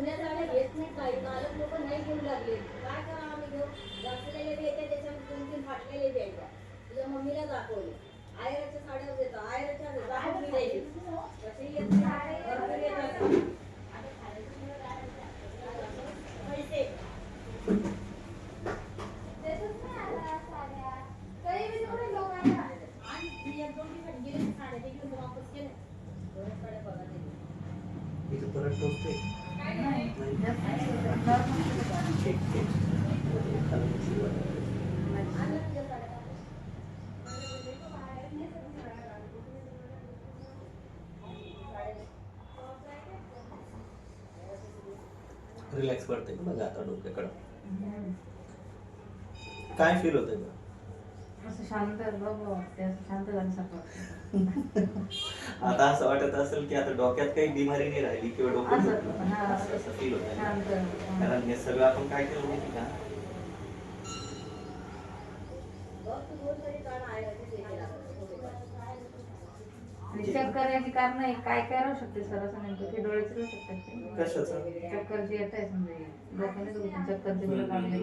जुन्या साड्या घेत नाही काही मालक लोक नाही घेऊ लागले काय करा आम्ही घेऊ घासलेले बी येते त्याच्यामध्ये 2-3 फाटलेले बी आहेत तुझ्या मम्मीला दाखवले आयराच्या साड्या देतो आयराच्या दाखवून बी द्यायची कशी येते भरपूर येतात पैसे देतच नाही आला साड्या काही बी थोडे लोक आला आणि मी एक दोन ठिकाणी गेले साड्या ते घेऊन वापस केले दोन साड्या बघा ते इथं परत टोचते रिलॅक्स वाटतंय बघा आता डोक्याकडं काय फील होतंय बघ असं शांत बाबा वाटते असं शांत झाल्यासारखं आता असं वाटत असेल की आता डोक्यात काही बिमारी नाही राहिली किंवा डोकं असं फील होत कारण हे सगळं आपण काय केलं माहिती का चक्कर याची कारण आहे काय काय राहू शकते सर असं नेमकं ते डोळ्याचे राहू शकतात कशाचं चक्कर जे येत आहे समजा डोक्याने चक्कर ते काढले